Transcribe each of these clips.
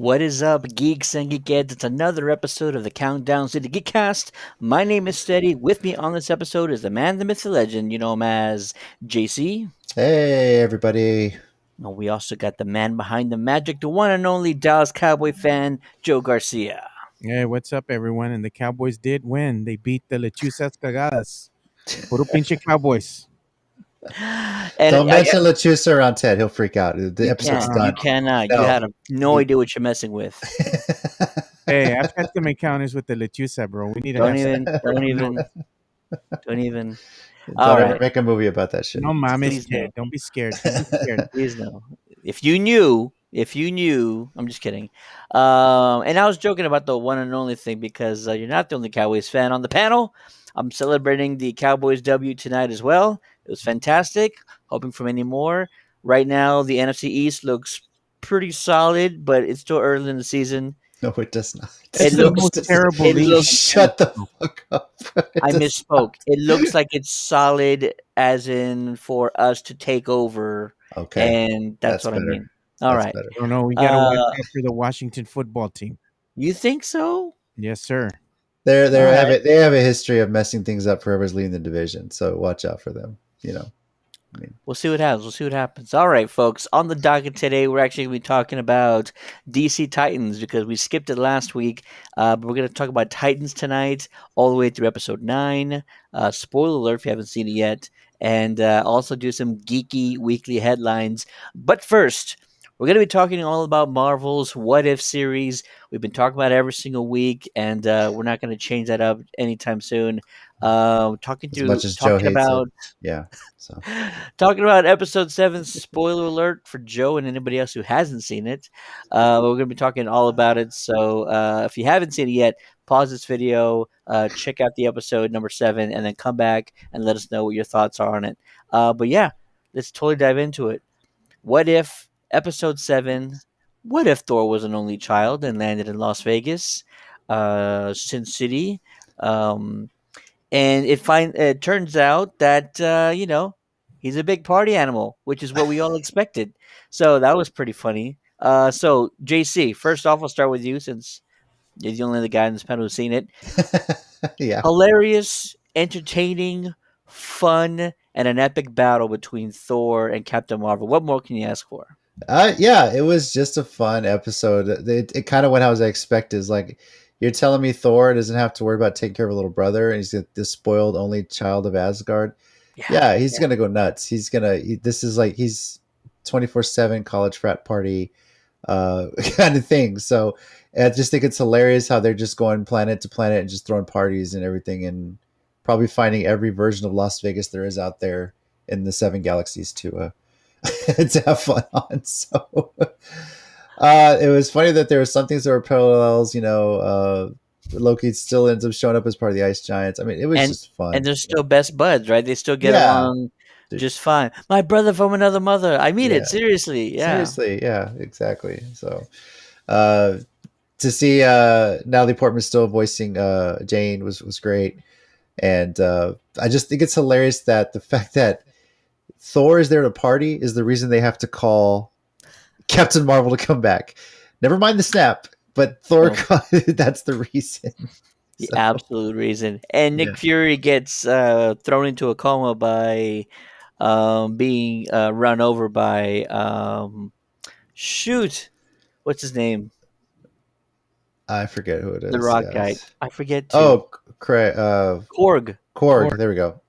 What is up, geeks and geekettes? It's another episode of the Countdown to the Geekcast. My name is Steady. With me on this episode is the man, the myth, the legend. You know him as JC. Hey, everybody. And we also got the man behind the magic, the one and only Dallas Cowboy fan, Joe Garcia. Hey, what's up, everyone? And the Cowboys did win. They beat the Lechuzas Cagadas. Puro pinche Cowboys. And Don't mention LaChusa around Ted. He'll freak out. The episode's done. You cannot. No. You had no idea what you're messing with. Hey, I've had some encounters with the Lechusa, bro. We need to Don't even. Don't All ever right. make a movie about that shit. No, mames, Please kid. no. Don't be scared. Don't be scared. Please no. If you knew, I'm just kidding. And I was joking about the one and only thing because you're not the only Cowboys fan on the panel. I'm celebrating the Cowboys W tonight as well. It was fantastic. Hoping for many more. Right now, the NFC East looks pretty solid, but it's still early in the season. No, it does not. It the looks most terrible it league. looks- Shut the fuck up. I misspoke. It looks like it's solid, as in for us to take over, Okay. and that's what better. I mean. All That's right. better. Oh, no, we got to watch out for the Washington football team. You think so? Yes, sir. They All have right. it. They have a history of messing things up for whoever's leading the division. So watch out for them. We'll see what happens. All right, folks. On the docket today, we're actually going to be talking about DC Titans because we skipped it last week. But we're going to talk about Titans tonight, all the way through episode 9. Spoiler alert if you haven't seen it yet. And also do some geeky weekly headlines. But first, we're going to be talking all about Marvel's What If series. We've been talking about it every single week, and we're not going to change that up anytime soon. Talking about Yeah. So talking about episode 7, spoiler alert for Joe and anybody else who hasn't seen it. We're going to be talking all about it. So if you haven't seen it yet, pause this video, check out the episode number 7, and then come back and let us know what your thoughts are on it. But yeah, let's totally dive into it. What if episode 7? What if Thor was an only child and landed in Las Vegas, Sin City? And it turns out that he's a big party animal, which is what we all expected. So that was pretty funny. So JC, first off, I'll start with you since you're the only other guy in this panel who's seen it. yeah. Hilarious, entertaining, fun, and an epic battle between Thor and Captain Marvel. What more can you ask for? Yeah, it was just a fun episode. It kind of went how I expected. It's like, you're telling me Thor doesn't have to worry about taking care of a little brother, and he's this spoiled only child of Asgard. Yeah, he's gonna go nuts. This is like he's 24/7 college frat party kind of thing. So I just think it's hilarious how they're just going planet to planet and just throwing parties and everything, and probably finding every version of Las Vegas there is out there in the 7 galaxies to have fun on. So it was funny that there were some things that were parallels. Loki still ends up showing up as part of the Ice Giants. I mean, it was just fun. And they're still best buds, right? They still get along just fine. My brother from another mother. I mean it, seriously. Yeah. Seriously, yeah, exactly. So to see Natalie Portman still voicing Jane was great. And I just think it's hilarious that the fact that Thor is there to party is the reason they have to call Captain Marvel to come back. Never mind the snap. But Thor, that's the reason. The absolute reason. And Nick Fury gets thrown into a coma by being run over by, what's his name? I forget who it is. The Rock guy. I forget too. Oh, Korg. There we go.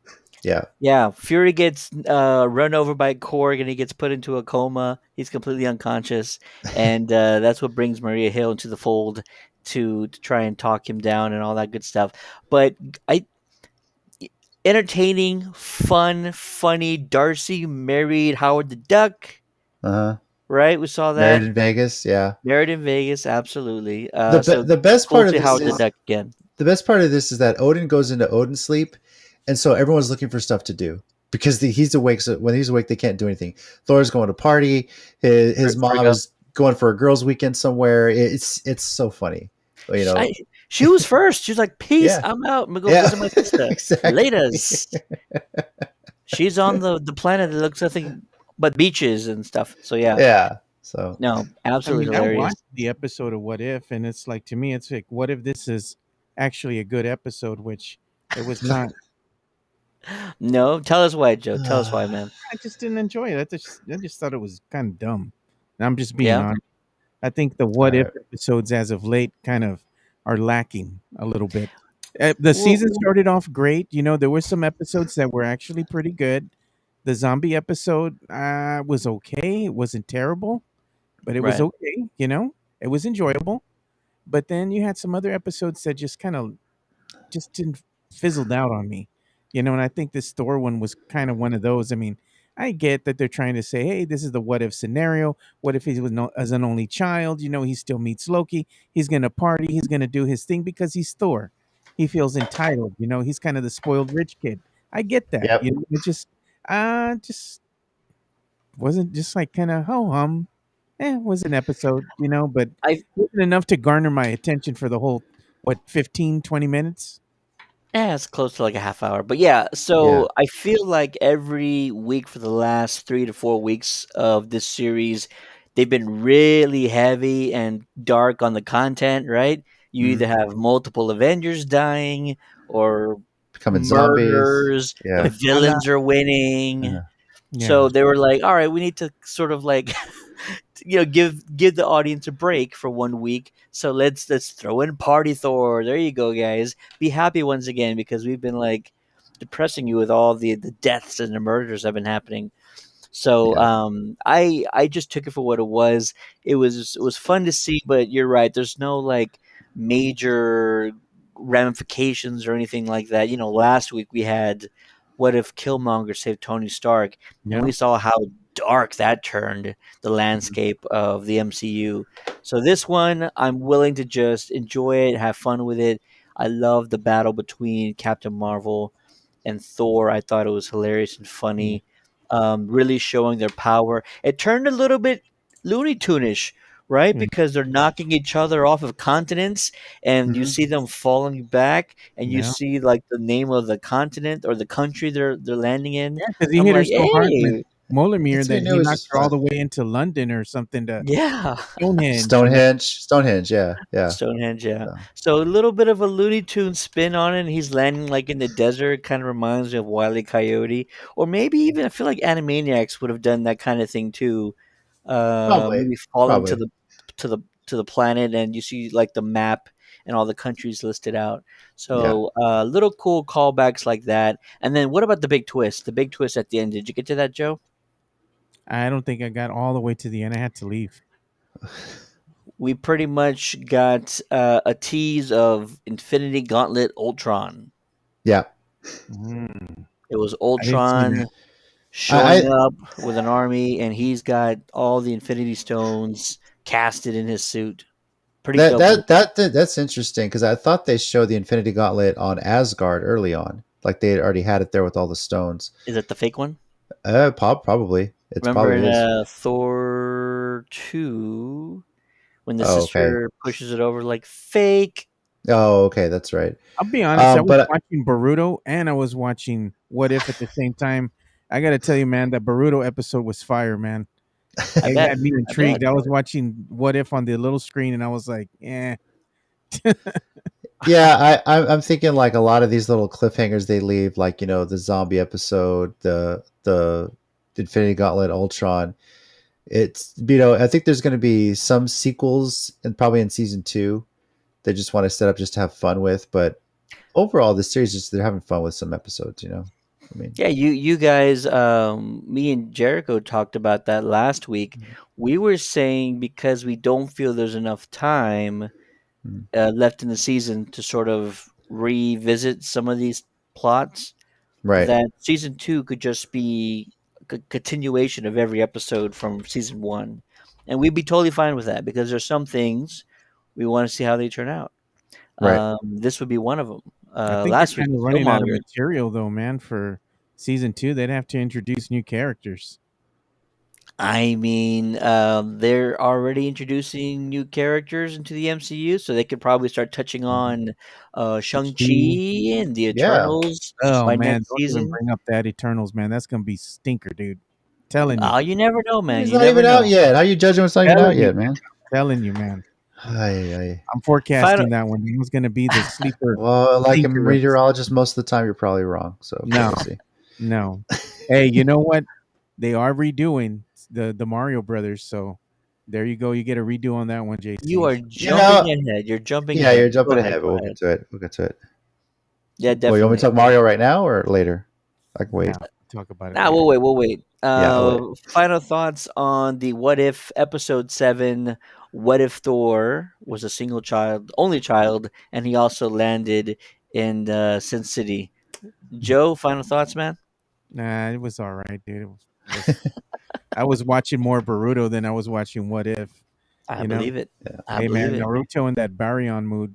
Yeah. Yeah. Fury gets run over by Korg and he gets put into a coma. He's completely unconscious. And that's what brings Maria Hill into the fold to try and talk him down and all that good stuff. But entertaining, fun, funny. Darcy married Howard the Duck. Right? We saw that. Married in Vegas. Yeah. Married in Vegas. Absolutely. The best part of this Howard the Duck again. The best part of this is that Odin goes into Odin sleep. And so everyone's looking for stuff to do because he's awake. So when he's awake, they can't do anything. Thor's going to party. His mom is going for a girls' weekend somewhere. It's so funny. She was first. She was like, "Peace, I'm out. I'm gonna go visit my sister. Exactly. Laters." She's on the planet that looks nothing but beaches and stuff. So yeah. Yeah. So No, I absolutely mean, I hilarious. watched the episode of What If, and it's like, to me, it's like, what if this is actually a good episode, which it was not. No, tell us why, Joe. Tell us why, man. I just didn't enjoy it. I just thought it was kind of dumb. And I'm just being Yeah, honest. I think the all What If right. episodes as of late kind of are lacking a little bit. The well, season started off great. There were some episodes that were actually pretty good. The zombie episode was okay. It wasn't terrible, but it was right. okay. It was enjoyable. But then you had some other episodes that just didn't fizzled out on me. And I think this Thor one was kind of one of those. I mean, I get that they're trying to say, hey, this is the what if scenario. What if he was no, as an only child? He still meets Loki. He's going to party. He's going to do his thing because he's Thor. He feels entitled. He's kind of the spoiled rich kid. I get that. Yep. It just wasn't just like kind of ho hum. It was an episode, but I wasn't enough to garner my attention for the whole, what, 15, 20 minutes? Yeah, it's close to like a half hour. But yeah, Yeah. so I feel like every week for the last 3 to 4 weeks of this series, they've been really heavy and dark on the content, right? You Hmm. either have multiple Avengers dying or Becoming zombies. murders, the Yeah. villains are winning. Uh-huh. Yeah. So they were like, all right, we need to sort of like give the audience a break for 1 week. So let's throw in Party Thor. There you go, guys. Be happy once again because we've been like depressing you with all the deaths and the murders that have been happening. So Yeah. I just took it for what it was. It was fun to see, but you're right. There's no like major ramifications or anything like that. Last week we had what if Killmonger saved Tony Stark, and Yeah. we saw how dark that turned the Mhm. landscape of the MCU. So this one, I'm willing to just enjoy it, have fun with it. I love the battle between Captain Marvel and Thor. I thought it was hilarious and Yeah. funny, really showing their power. It turned a little bit Looney Tune-ish, right? Yeah. Because they're knocking each other off of continents, and you Mhm. see them falling back, and you Yeah. see like the name of the continent or the country they're landing in. Yeah, because he I'm hit her like, so hard with hey, Molamir It's, you that know, he it's knocked just her all fun. the way into London or something to yeah. Stonehenge. Stonehenge. Yeah. Yeah. Stonehenge, yeah. So, So a little bit of a Looney Tune spin on it. He's landing like in the desert. Kind of reminds me of Wile E. Coyote, or maybe even I feel like Animaniacs would have done that kind of thing too. probably. Maybe falling to Probably. the planet, and you see like the map and all the countries listed out. Yeah. So little cool callbacks like that. And then what about the big twist? The big twist at the end. Did you get to that, Joe? I don't think I got all the way to the end. I had to leave. We pretty much got a tease of Infinity Gauntlet Ultron. Yeah. Mm. It was I didn't see that. Ultron I showing up with an army, and he's got all the Infinity Stones casted in his suit. Pretty that dope. that that, that that's interesting because I thought they showed the Infinity Gauntlet on Asgard early on, like they had already had it there with all the stones. Is it the fake one? Probably it's Remember probably in is. Thor 2 when the Oh, okay. sister pushes it over like fake? Oh, okay, that's right. I'll be honest. I was But watching Boruto and I was watching What If at the same time. I got to tell you, man, that Boruto episode was fire, man. I It bet. had me I bet. intrigued. I was watching What If on the little screen and I was like, eh. yeah, I'm thinking like a lot of these little cliffhangers they leave, like the zombie episode, the Infinity Gauntlet, Ultron. It's I think there's going to be some sequels and probably in season 2 they just want to set up just to have fun with, but overall the series just they're having fun with some episodes. I mean, Yeah, you guys, me and Jericho talked about that last week. We were saying because we don't feel there's enough time mm, left in the season to sort of revisit some of these plots, right, that season two could just be a continuation of every episode from season one, and we'd be totally fine with that because there's some things we want to see how they turn out. right. This would be one of them. I think they're Last week kind of was running out of Killmonger. material, though, man, for season 2. They'd have to introduce new characters. I mean, they're already introducing new characters into the MCU, so they could probably start touching Mhm. on Shang-Chi. Shang-Chi and the Yeah, Eternals Oh, by man, next don't even season. bring up that Eternals, man. That's going to be stinker, dude. Telling you, Oh, you never know, man. He's You not never even out know. yet. How you judging what's not even out telling you, yet, man? telling you, man. Ay, ay. I'm Final. forecasting that one. It was going to be the sleeper Well, like a stinker. meteorologist, most of the time you're probably wrong. So, but No, we'll see. no. Hey, you know what? They are redoing the Mario Brothers, so there you go. You get a redo on that one, You JC. are You jumping know, ahead. You're jumping yeah, ahead. you're Go jumping ahead. ahead, but Go we'll ahead. get to it. We'll get to it. Yeah, Well, you want me to definitely. talk Mario right now or later? I can wait. Now talk about it Nah, later. we'll wait. We'll wait. Yeah, I'll wait. Final thoughts on the What If episode 7. What if Thor was a single child, only child, and he also landed in Sin City? Joe, final thoughts, man? Nah, it was all right, dude. It was I was watching more Boruto than I was watching What If. I You know, believe it. Yeah. I hey believe man, it. Naruto in that Baryon mood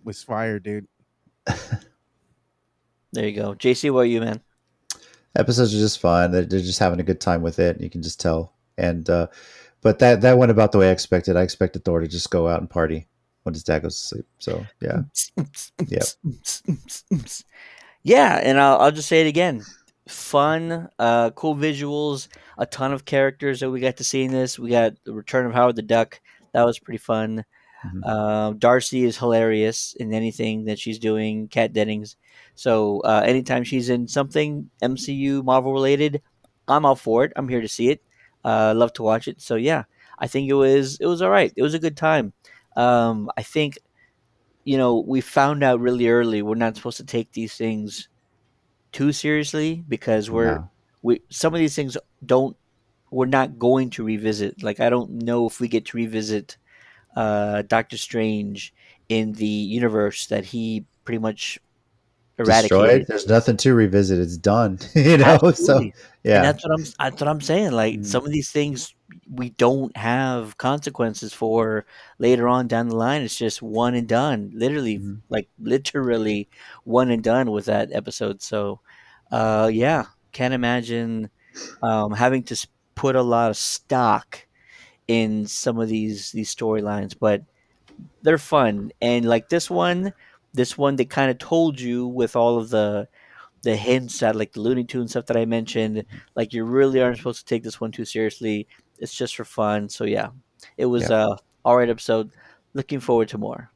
was fire, dude. There you go. JC, what are you, man? Episodes are just fun. They're just having a good time with it. You can just tell. And but that went about the way I expected. I expected Thor to just go out and party when his dad goes to sleep. So yeah, yep, Yeah, and I'll just say it again. Fun, cool visuals, a ton of characters that we got to see in this. We got the return of Howard the Duck. That was pretty fun. hmm Darcy is hilarious in anything that she's doing. Kat Dennings. So anytime she's in something MCU Marvel related, I'm all for it. I'm here to see it. Love to watch it. So yeah, I think it was all right. It was a good time. I think we found out really early we're not supposed to take these things too seriously because no, we some of these things don't we're not going to revisit. Like I don't know if we get to revisit Doctor Strange in the universe that he pretty much destroyed. eradicated. There's nothing to revisit. It's done. You know. So Absolutely. And yeah, that's what I'm saying. Like Mhm. some of these things we don't have consequences for later on down the line. It's just one and done. Literally, Mhm. like literally one and done with that episode. So yeah, can't imagine having to put a lot of stock in some of these storylines, but they're fun. And like this one they kind of told you with all of the hints at like the Looney Tunes stuff that I mentioned. Like you really aren't supposed to take this one too seriously. It's just for fun. So yeah, it was Yeah, a all right episode. Looking forward to more.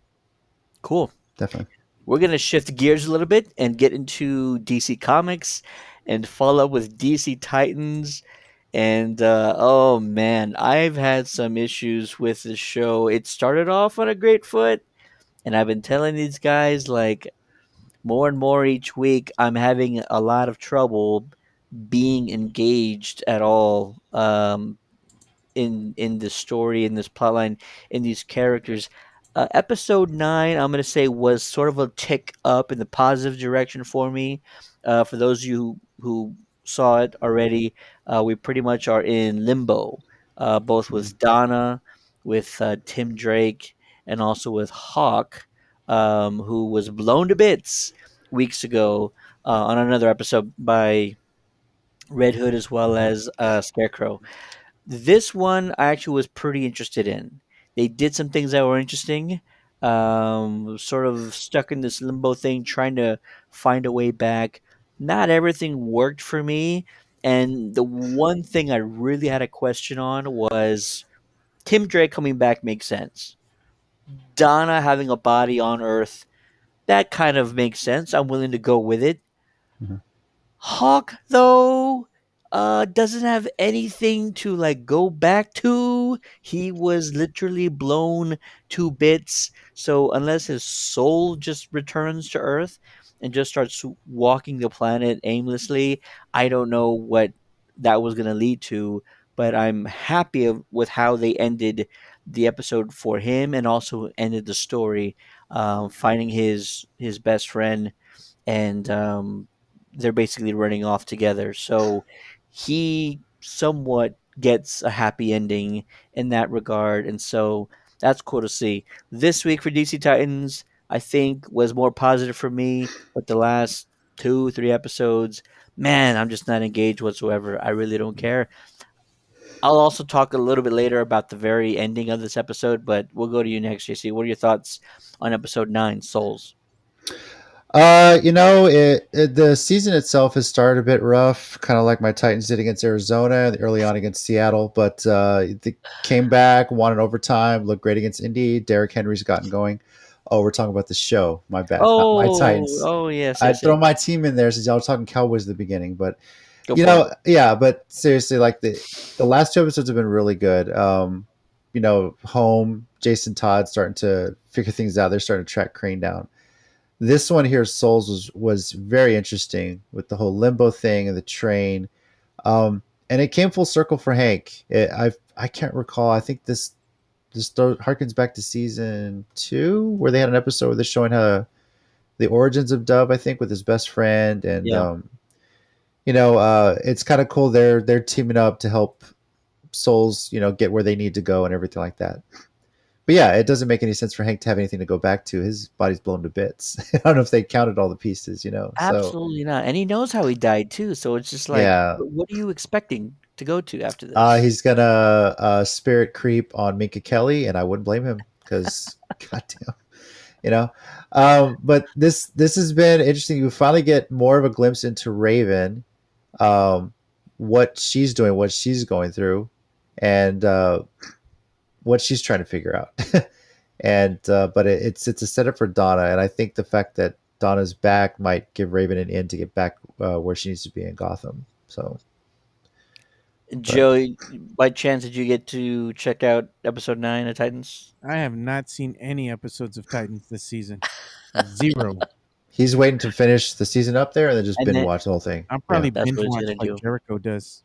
Cool. definitely. We're gonna shift gears a little bit and get into DC Comics and follow up with DC Titans. And oh man, I've had some issues with the show. It started off on a great foot, and I've been telling these guys like more and more each week. I'm having a lot of trouble being engaged at all. In this story, in this plotline, in these characters. Episode 9, I'm gonna say, was sort of a tick up in the positive direction for me. For those of you who saw it already, we pretty much are in limbo, both Mhm. with Donna, with Tim Drake, and also with Hawk, who was blown to bits weeks ago on another episode by Red Hood as well as Scarecrow. This one I actually was pretty interested in. They did some things that were interesting. Sort of stuck in this limbo thing, trying to find a way back. Not everything worked for me. And the one thing I really had a question on was Tim Drake coming back makes sense. Donna having a body on Earth, that kind of makes sense. I'm willing to go with it. Mhm. Hawk though doesn't have anything to like go back to. He was literally blown to bits. So unless his soul just returns to Earth and just starts walking the planet aimlessly, I don't know what that was going to lead to, but I'm happy with how they ended the episode for him and also ended the story, finding his best friend, and they're basically running off together. So he somewhat gets a happy ending in that regard, and so that's cool to see. This week for DC Titans, I think was more positive for me, but the last 2 3 episodes, man, I'm just not engaged whatsoever. I really don't care. I'll also talk a little bit later about the very ending of this episode, but we'll go to you next, JC. What are your thoughts on episode 9, Souls? The season itself has started a bit rough, kind of like my Titans did against Arizona, early on against Seattle, but they came back, won in overtime, looked great against Indy. Derrick Henry's gotten going. Oh, we're talking about the show. My bad, not my Oh, Titans. oh yes, I'd yes, throw yes. my team in there since y'all were talking Cowboys at the beginning, but Go for it. yeah. But seriously, like the last two episodes have been really good. Home, Jason Todd starting to figure things out. They're starting to track Crane down. This one here, Souls, was very interesting with the whole limbo thing and the train, and it came full circle for Hank. I can't recall. I think this harkens back to season 2 where they had an episode where they're showing how the origins of Dub. I think with his best friend, and Yeah, it's kind of cool. They're teaming up to help Souls, get where they need to go and everything like that. But yeah, it doesn't make any sense for Hank to have anything to go back to. His body's blown to bits. I don't know if they counted all the pieces. So absolutely not. And he knows how he died too. So it's just like, yeah, what are you expecting to go to after this? he's gonna spirit creep on Minka Kelly, and I wouldn't blame him because goddamn, you know. But this has been interesting. You finally get more of a glimpse into Raven, um, what she's doing, what she's going through, and what she's trying to figure out. And but it's a setup for Donna, and I think the fact that Donna's back might give Raven an in to get back where she needs to be in Gotham. So, but Joe, by chance, did you get to check out episode 9 of Titans? I have not seen any episodes of Titans this season. Zero. he's waiting to finish the season up there and then just And binge then watch the whole thing. I'll Yeah, probably that's binge what he's watch gonna like do. Jericho does.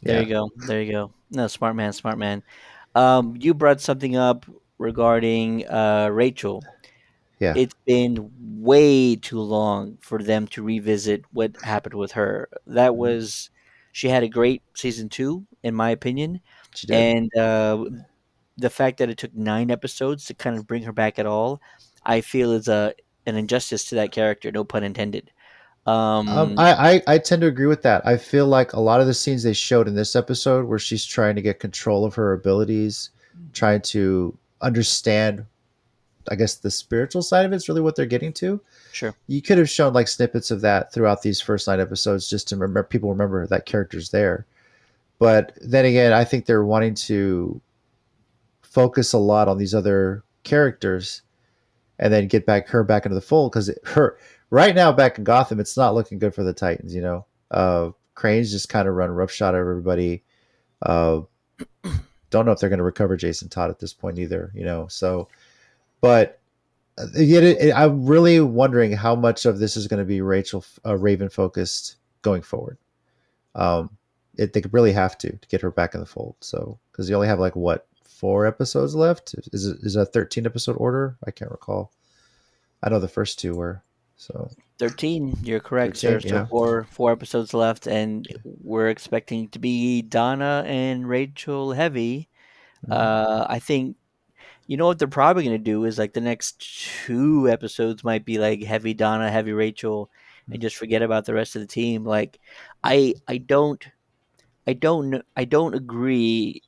There yeah, you go. There you go. No, smart man, smart man. You brought something up regarding Rachel. yeah. It's been way too long for them to revisit what happened with her. That Mhm. was, she had a great season 2, in my opinion, She did. and the fact that it took 9 episodes to kind of bring her back at all, I feel is an injustice to that character. No pun intended. Um, I tend to agree with that. I feel like a lot of the scenes they showed in this episode where she's trying to get control of her abilities, trying to understand, I guess, the spiritual side of it's really what they're getting to. sure. You could have shown like snippets of that throughout these first 9 episodes just to remember people remember that character's there. But then again, I think they're wanting to focus a lot on these other characters and then get her back into the fold because her right now back in Gotham, it's not looking good for the Titans. Crane's just kind of run roughshod everybody. Uh, don't know if they're going to recover Jason Todd at this point either. So but yet I'm really wondering how much of this is going to be Raven focused going forward. Um, they could really have to get her back in the fold. So because you only have like what 4 episodes left? Is a 13 episode order? I can't recall. I know the first 2 were so 13, you're correct, sir. 13. So four episodes left, and we're expecting to be Donna and Rachel heavy. Mhm. I think, you know what they're probably going to do is like the next 2 episodes might be like heavy Donna, heavy Rachel, and just forget about the rest of the team. Like, I don't agree,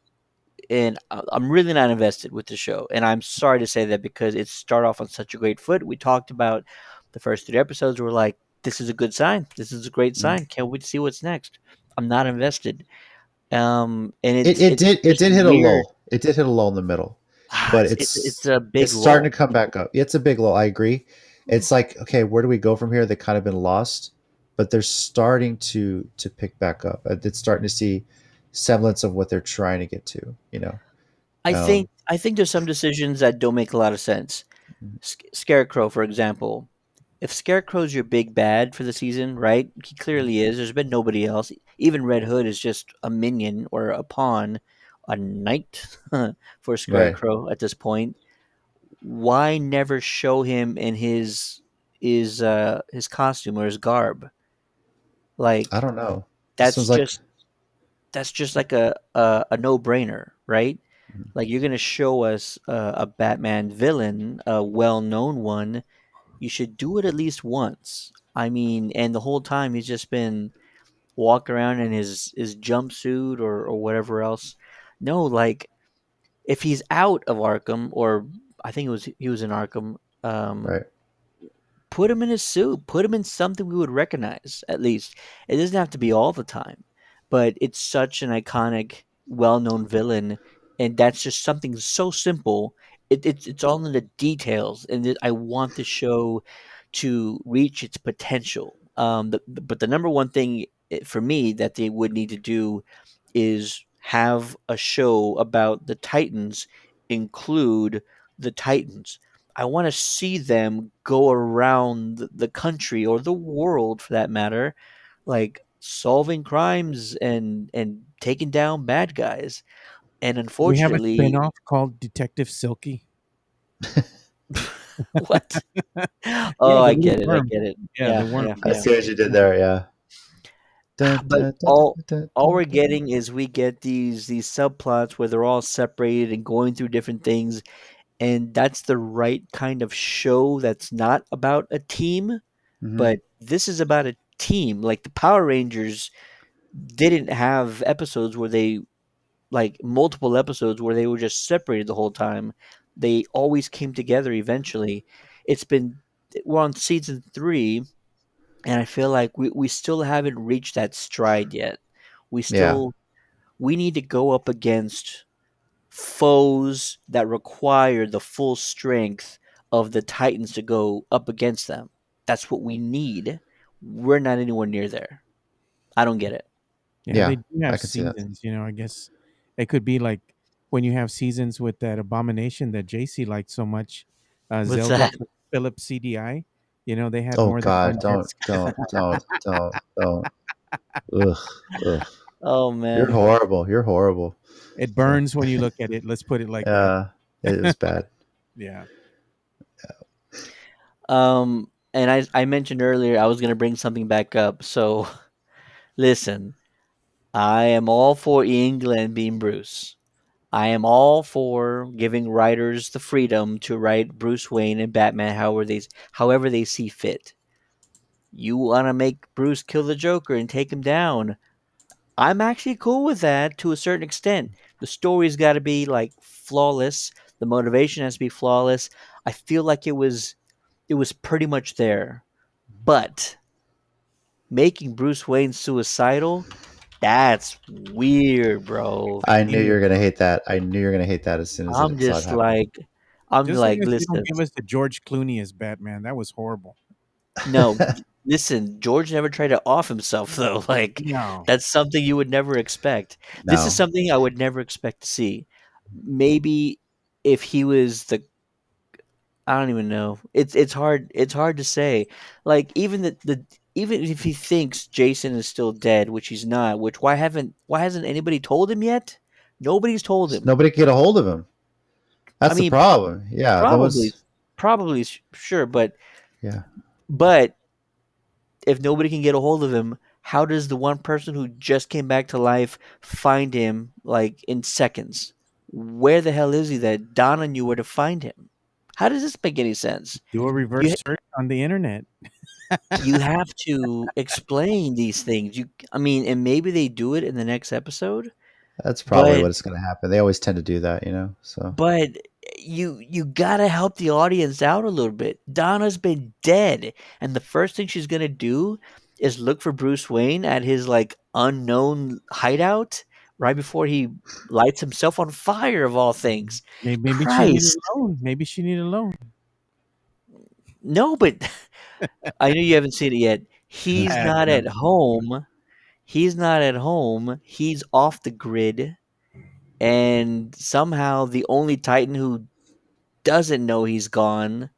and I'm really not invested with the show. And I'm sorry to say that because it started off on such a great foot. We talked about the first 3 episodes. We're like, this is a good sign. This is a great Mhm. sign. Can't wait to see what's next. I'm not invested. And It it's it it's did it just did hit a weird. lull. It did hit a lull in the middle, but It's a it's big starting lull. to come back up. It's a big lull. I agree. It's like okay, where do we go from here? They kind of been lost, but they're starting to pick back up. It's starting to see semblance of what they're trying to get to. Um, I think there's some decisions that don't make a lot of sense. Scarecrow, for example. If Scarecrow's your big bad for the season, right? He clearly is. There's been nobody else. Even Red Hood is just a minion or a pawn, a knight for right. Scarecrow at this point. Why never show him in his costume or his garb? I Like don't know. This that's one's like just that's just like a no brainer, right? Like you're gonna show us a Batman villain, a well known one. You should do it at least once. I mean, and the whole time he's just been walking around in his jumpsuit or whatever else. No, like if he's out of Arkham, or I think he was in Arkham, right. put him in a suit, put him in something we would recognize at least. It doesn't have to be all the time, but it's such an iconic, well-known villain, and that's just something so simple. It's all in the details, and I want the show to reach its potential. But the number one thing for me that they would need to do is have a show about the Titans include the Titans. I want to see them go around the country or the world for that matter, like solving crimes and taking down bad guys. And Do we have a unfortunately, spinoff called Detective Silky? what? Yeah, Oh, the I little get it. I worm. get it. Yeah, the Yeah, worm. yeah, I Yeah, yeah. see what you did there. Yeah. Dun, But dun, dun, all dun, all dun, we're dun. getting is we get these subplots where they're all separated and going through different things, and that's the right kind of show that's not about a team, Mhm. but this is about a team. Like the Power Rangers didn't have episodes where they like multiple episodes where they were just separated the whole time. They always came together eventually. It's been we're on season 3, and I feel like we still haven't reached that stride yet. We Yeah. still we need to go up against foes that require the full strength of the Titans to go up against them. That's what we need. We're not anywhere near there. I don't get it. yeah, Yeah. they do have I can see that. seasons. I guess it could be like when you have seasons with that abomination that JC liked so much, What's Zelda that? Phillips CDI. They had Oh more than God, one don't, disc. don't, don't, don't, don't. Ugh, ugh. Oh You're man. horrible. You're horrible. It So, burns when you look at it. Let's put it like that. yeah, it was bad. Yeah. And I mentioned earlier I was gonna bring something back up. So listen, I am all for Ian Glenn being Bruce. I am all for giving writers the freedom to write Bruce Wayne and Batman however they see fit. You want to make Bruce kill the Joker and take him down. I'm actually cool with that to a certain extent. The story's got to be like flawless. The motivation has to be flawless. I feel like it was pretty much there. But making Bruce Wayne suicidal, that's weird, bro. I knew you Yeah. were gonna hate that. I knew you were gonna hate that as soon as I'm it saw it just happen. like I'm Just like like, as you don't listen, give us the George Clooney as Batman. That was horrible. no, listen, George never tried to off himself though. Like No. that's something you would never expect. This is No, something I would never expect to see. Maybe if he was the I don't even know. It's hard to say. Like even if he thinks Jason is still dead, which he's not, which why hasn't anybody told him yet? Nobody's told him. nobody could get a hold of him. I That's the mean, problem. Yeah, no probably one's. probably sure, Yeah, but if nobody can get a hold of him, how does the one person who just came back to life find him like in seconds? Where the hell is he that Donna knew where to find him? How does this make any sense? Do a You reverse search on the internet. you have to explain these things. I mean, and maybe they do it in the next episode, that's probably but what is gonna happen. They always tend to do that, you know. So but you gotta help the audience out a little bit. Donna's been dead, and the first thing she's gonna do is look for Bruce Wayne at his like unknown hideout right before he lights himself on fire of all things. Maybe she needed Christ, a loan. Maybe she needed a loan. no, but I know you haven't seen it yet. He's I not haven't. at home. He's not at home. He's off the grid, and somehow the only Titan who doesn't know he's gone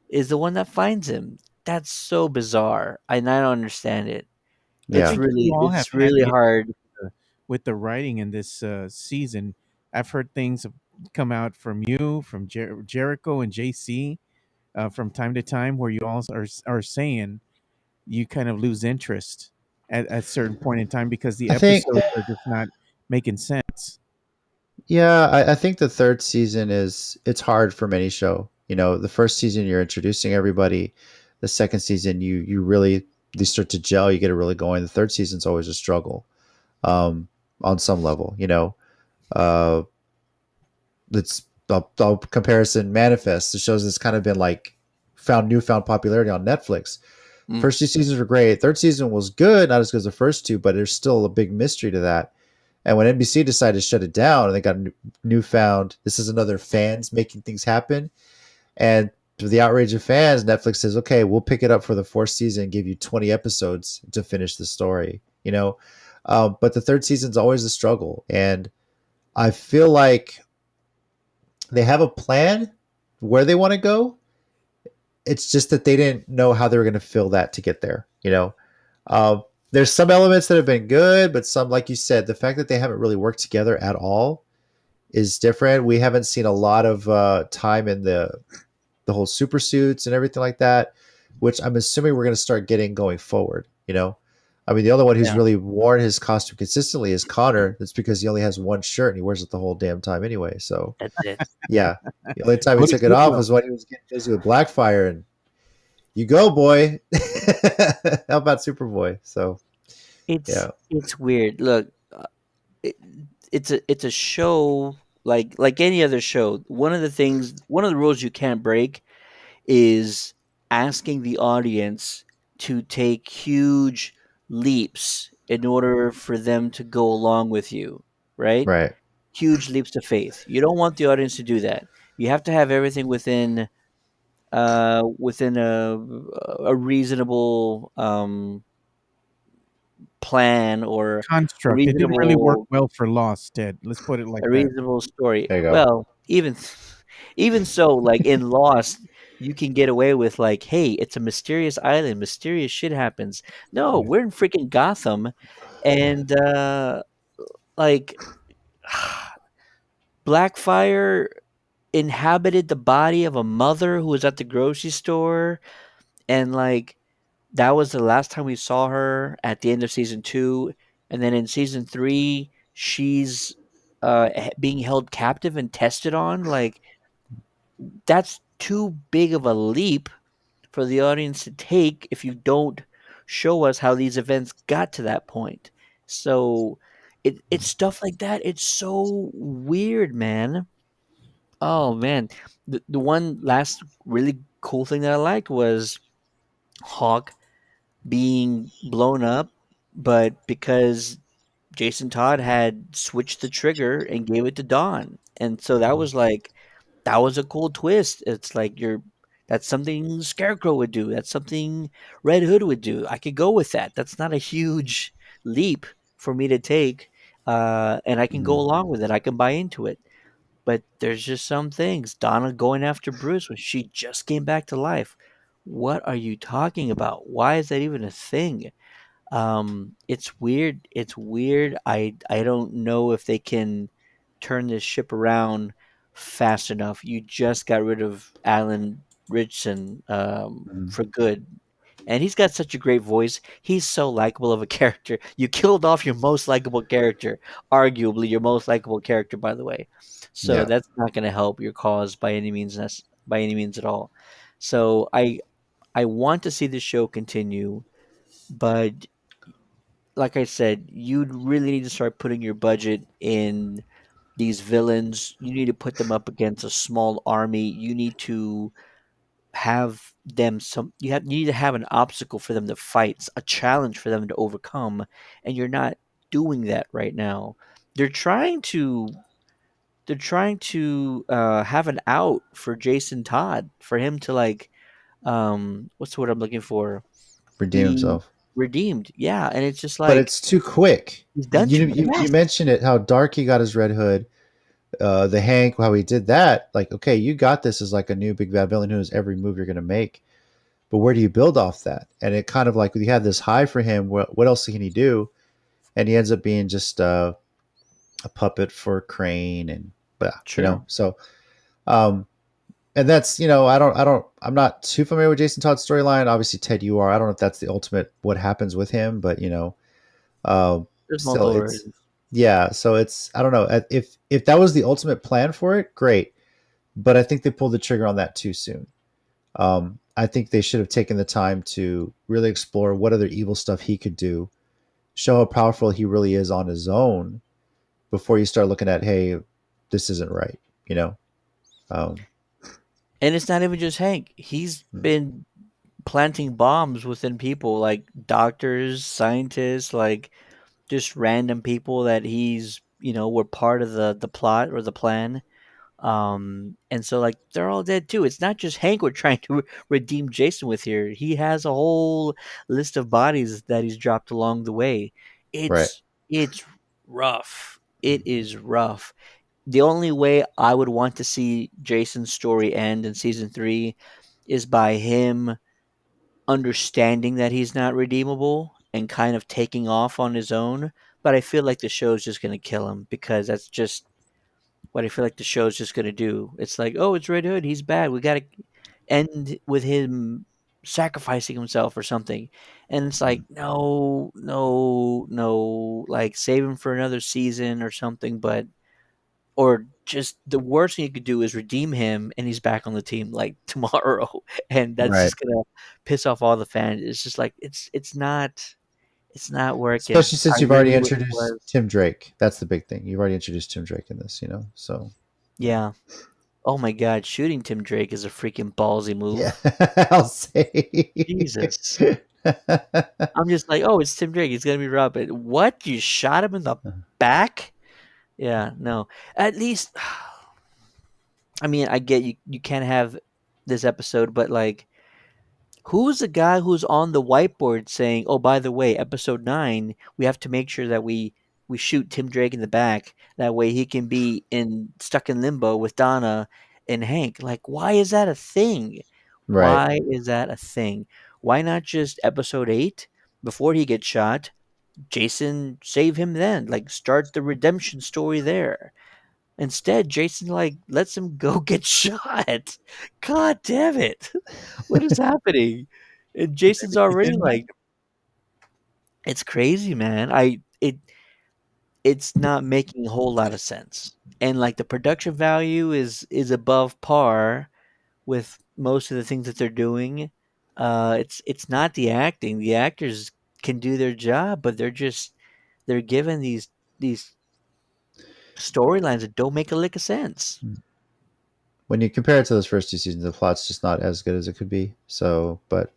is the one that finds him. That's so bizarre, and I don't understand it. I It's yeah, think you really all have it's had really issues hard. with the writing in this season. I've heard things come out from you, from Jericho and JC, from time to time, where you all are saying you kind of lose interest at certain point in time because the I think. episodes are just not making sense. Yeah, I think the third season it's hard for any show. You know, the first season you're introducing everybody. The second season you really they start to gel. You get it really going. The third season's always a struggle, on some level. You know, uh, it's the comparison manifest. The shows that's kind of been like found newfound popularity on Netflix. Mm. First two seasons were great. Third season was good, not as good as the first two, but there's still a big mystery to that. And when NBC decided to shut it down, and they got newfound, this is another fans making things happen. And to the outrage of fans, Netflix says, okay, we'll pick it up for the fourth season and give you 20 episodes to finish the story, you know? But the third season's always a struggle. And I feel like they have a plan where they want to go. It's just that they didn't know how they were going to fill that to get there, you know? There's some elements that have been good, but some, like you said, the fact that they haven't really worked together at all is different. We haven't seen a lot of time in the whole super suits and everything like that, which I'm assuming we're going to start getting going forward. You know, I mean, the only one who's Yeah. really worn his costume consistently is Connor. That's because he only has one shirt and he wears it the whole damn time anyway. So That's it. yeah, the only time he What took is it it, off though? was when he was getting busy with Blackfire. And you go, boy. How about Superboy? So yeah, It's weird. Look, it, it's a show like any other show. One of the rules you can't break is asking the audience to take huge leaps in order for them to go along with you, right? right. Huge leaps of faith. You don't want the audience to do that. You have to have everything within a reasonable plan or a Construct. It didn't really work reasonable well for Lost, Ted. Let's put it like a that. reasonable story. There you go. Well, even so, like in Lost, you can get away with like, hey, it's a mysterious island, mysterious shit happens. No, we're in freaking Gotham, and like Blackfire inhabited the body of a mother who was at the grocery store, and like that was the last time we saw her at the end of season 2, and then in season 3 she's being held captive and tested on. Like that's too big of a leap for the audience to take if you don't show us how these events got to that point. So it's stuff like that. It's so weird, man. Oh man. The one last really cool thing that I liked was Hawk being blown up, but because Jason Todd had switched the trigger and gave it to Dawn. And so that was like that was a cool twist. It's like that's something Scarecrow would do. That's something Red Hood would do. I could go with that. That's not a huge leap for me to take. And I can go Mhm. along with it. I can buy into it. But there's just some things. Donna going after Bruce when she just came back to life. What are you talking about? Why is that even a thing? It's weird. It's weird. I don't know if they can turn this ship around fast enough. You just got rid of Alan Ritchson Mhm. for good. And he's got such a great voice. He's so likable of a character. You killed off your most likable character, arguably your most likable character, by the way. So Yeah. that's not going to help your cause by any means, by any means at all. So I want to see the show continue, but like I said, you really need to start putting your budget in these villains. You need to put them up against a small army. You need to have them you need to have an obstacle for them to fight, a challenge for them to overcome, and you're not doing that right now. They're trying to have an out for Jason Todd for him to like what's the word I'm looking for? Redeem Be himself. redeemed. Yeah, and it's just But like it's too quick. he's done You too you much. you mentioned it how dark he got his Red Hood, the Hank how he did that. Like, okay, you got this as like a new big bad villain who knows every move you're gonna make. But where do you build off that? And it kind of like you had this high for him. What else can he do? And he ends up being just a puppet for Crane and Sure. So um, and that's I'm not too familiar with Jason Todd's storyline. Obviously, Ted, you are. I don't know if that's the ultimate what happens with him, but There's still, multiple it's versions. yeah. So it's I don't know if that was the ultimate plan for it, great. But I think they pulled the trigger on that too soon. I think they should have taken the time to really explore what other evil stuff he could do, show how powerful he really is on his own before you start looking at, hey, this isn't right, you know. Um, And it's not even just Hank. He's Mm. been planting bombs within people, like doctors, scientists, like just random people that he's, were part of the plot or the plan. And so like they're all dead too. It's not just Hank we're trying to redeem Jason with here. He has a whole list of bodies that he's dropped along the way. Right. It's rough. It is rough. The only way I would want to see Jason's story end in season 3 is by him understanding that he's not redeemable and kind of taking off on his own. But I feel like the show's just going to kill him because that's just what I feel like the show's just going to do. It's like, oh, it's Red Hood. He's bad. We got to end with him sacrificing himself or something. And it's like, Mm. no, no, no. Like, save him for another season or something. But or just the worst thing you could do is redeem him and he's back on the team like tomorrow, and that's Right. just gonna piss off all the fans. It's just like it's not working. Especially I since you've already really wish it introduced was. Tim Drake. That's the big thing. You've already introduced Tim Drake in this, So yeah. Yeah. Oh my god, shooting Tim Drake is a freaking ballsy Yeah. move. I'll say. Jesus. I'm just like, oh, it's Tim Drake. He's gonna be Robin. What? You shot him in the back? Yeah, no. At least, I mean, I get you can't have this episode, but like, who's the guy who's on the whiteboard saying, "Oh, by the way, episode 9, we have to make sure that we shoot Tim Drake in the back. That way he can be in stuck in limbo with Donna and Hank." Like, why is that a thing? Right. Why is that a thing? Why not just episode 8 before he gets shot? Jason save him then. Like, start the redemption story there. Instead, Jason like lets him go get shot. God damn it. What is happening? And Jason's Maybe they already didn't like like, it's crazy, man. It's not making a whole lot of sense. And like the production value is above par with most of the things that they're doing. It's not the acting. The actors can do their job, but they're given these storylines that don't make a lick of sense. When you compare it to those first two seasons, the plot's just not as good as it could be. So, but